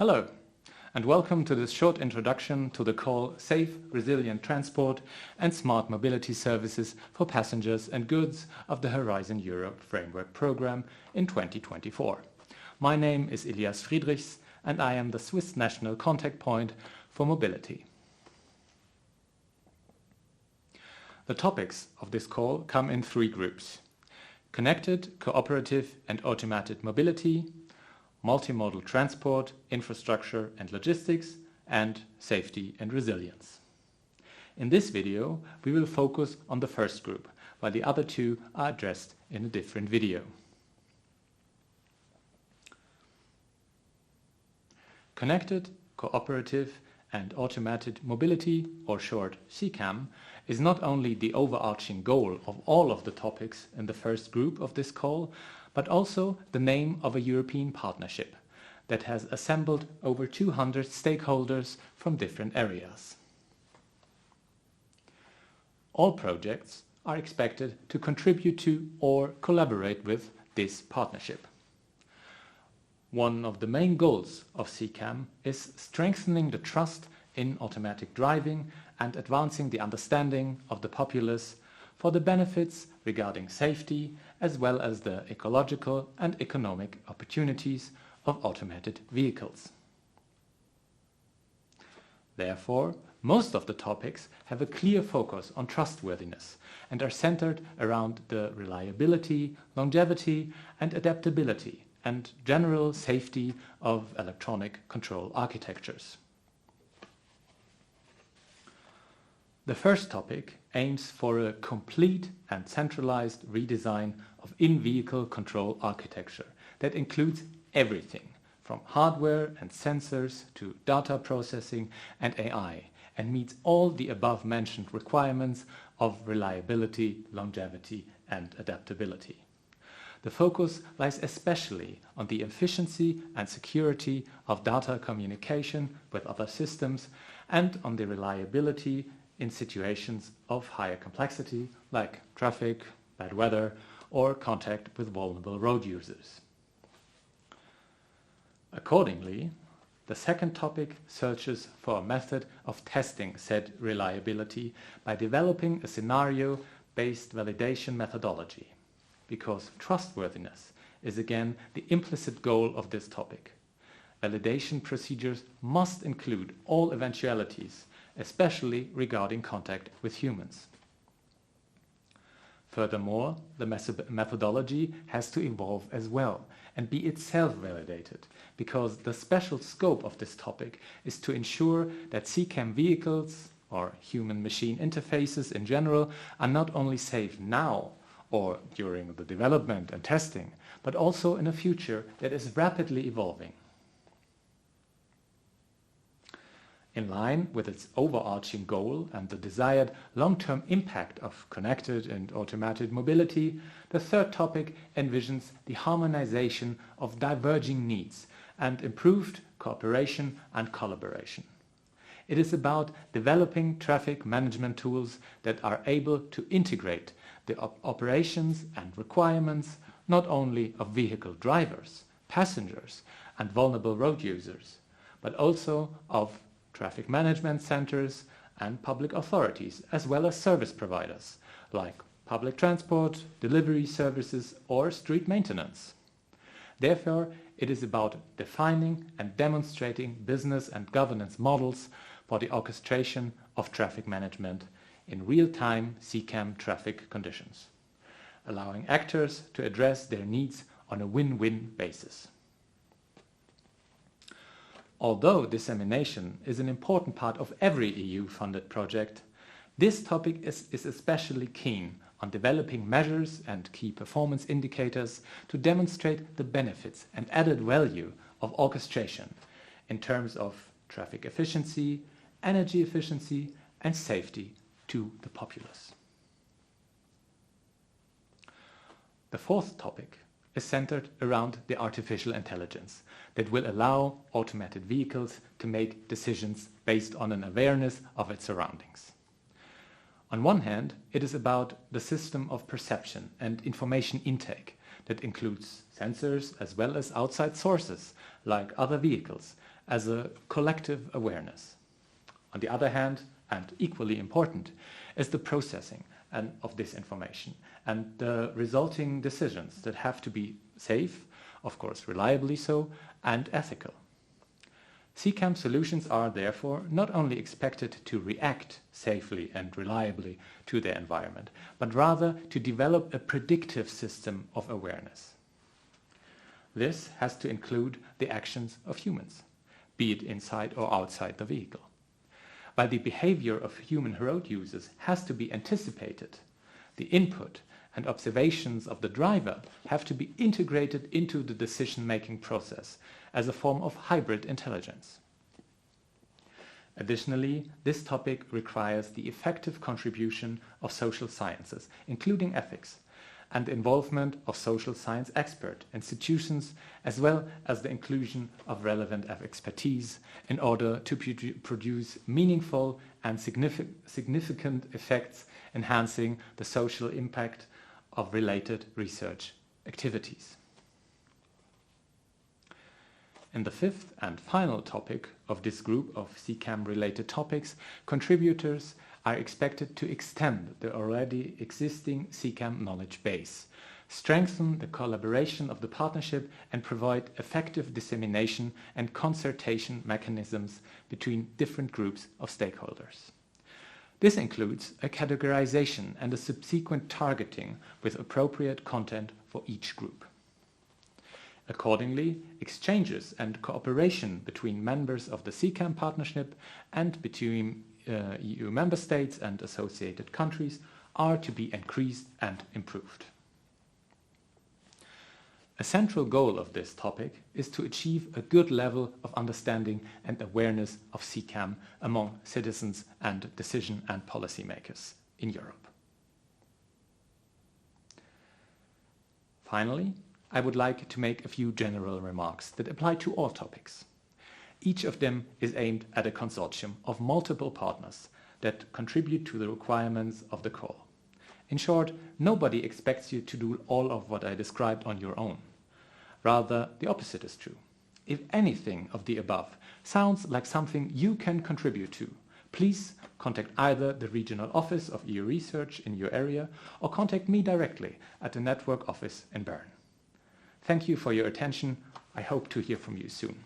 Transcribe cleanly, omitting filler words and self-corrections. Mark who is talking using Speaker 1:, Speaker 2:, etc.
Speaker 1: Hello, and welcome to this short introduction to the call Safe, Resilient Transport and Smart Mobility Services for Passengers and Goods of the Horizon Europe Framework Programme in 2024. My name is Elias Friedrichs and I am the Swiss National Contact Point for Mobility. The topics of this call come in three groups: connected, cooperative and automated mobility, multimodal transport, infrastructure and logistics, and safety and resilience. In this video, we will focus on the first group, while the other two are addressed in a different video. Connected, cooperative and automated mobility, or short CCAM, is not only the overarching goal of all of the topics in the first group of this call, but also the name of a European partnership that has assembled over 200 stakeholders from different areas. All projects are expected to contribute to or collaborate with this partnership. One of the main goals of CCAM is strengthening the trust in automatic driving and advancing the understanding of the populace for the benefits regarding safety as well as the ecological and economic opportunities of automated vehicles. Therefore, most of the topics have a clear focus on trustworthiness and are centered around the reliability, longevity and adaptability and general safety of electronic control architectures. The first topic aims for a complete and centralized redesign of in-vehicle control architecture that includes everything from hardware and sensors to data processing and AI, and meets all the above-mentioned requirements of reliability, longevity and adaptability. The focus lies especially on the efficiency and security of data communication with other systems and on the reliability in situations of higher complexity like traffic, bad weather, or contact with vulnerable road users. Accordingly, the second topic searches for a method of testing said reliability by developing a scenario-based validation methodology, because trustworthiness is again the implicit goal of this topic. Validation procedures must include all eventualities, especially regarding contact with humans. Furthermore, the methodology has to evolve as well and be itself validated, because the special scope of this topic is to ensure that CCAM vehicles, or human-machine interfaces in general, are not only safe now or during the development and testing, but also in a future that is rapidly evolving. In line with its overarching goal and the desired long-term impact of connected and automated mobility, the third topic envisions the harmonization of diverging needs and improved cooperation and collaboration. It is about developing traffic management tools that are able to integrate the operations and requirements not only of vehicle drivers, passengers and vulnerable road users, but also of traffic management centers and public authorities, as well as service providers like public transport, delivery services or street maintenance. Therefore, it is about defining and demonstrating business and governance models for the orchestration of traffic management in real-time CCAM traffic conditions, allowing actors to address their needs on a win-win basis. Although dissemination is an important part of every EU-funded project, this topic is especially keen on developing measures and key performance indicators to demonstrate the benefits and added value of orchestration in terms of traffic efficiency, energy efficiency and safety to the populace. The fourth topic is centered around the artificial intelligence that will allow automated vehicles to make decisions based on an awareness of its surroundings. On one hand, it is about the system of perception and information intake that includes sensors as well as outside sources like other vehicles as a collective awareness. On the other hand, and equally important, is the processing of this information and the resulting decisions that have to be safe, of course reliably so, and ethical. CCAM solutions are therefore not only expected to react safely and reliably to their environment, but rather to develop a predictive system of awareness. This has to include the actions of humans, be it inside or outside the vehicle. While the behavior of human road users has to be anticipated, the input and observations of the driver have to be integrated into the decision-making process as a form of hybrid intelligence. Additionally, this topic requires the effective contribution of social sciences, including ethics, and the involvement of social science expert institutions, as well as the inclusion of relevant expertise in order to produce meaningful and significant effects enhancing the social impact of related research activities. In the fifth and final topic of this group of CCAM-related topics, contributors are expected to extend the already existing CCAM knowledge base, strengthen the collaboration of the partnership, and provide effective dissemination and concertation mechanisms between different groups of stakeholders. This includes a categorization and a subsequent targeting with appropriate content for each group. Accordingly, exchanges and cooperation between members of the CCAM partnership and between EU member states and associated countries are to be increased and improved. A central goal of this topic is to achieve a good level of understanding and awareness of CCAM among citizens and decision and policymakers in Europe. Finally, I would like to make a few general remarks that apply to all topics. Each of them is aimed at a consortium of multiple partners that contribute to the requirements of the call. In short, nobody expects you to do all of what I described on your own. Rather, the opposite is true. If anything of the above sounds like something you can contribute to, please contact either the regional office of EU Research in your area or contact me directly at the network office in Bern. Thank you for your attention. I hope to hear from you soon.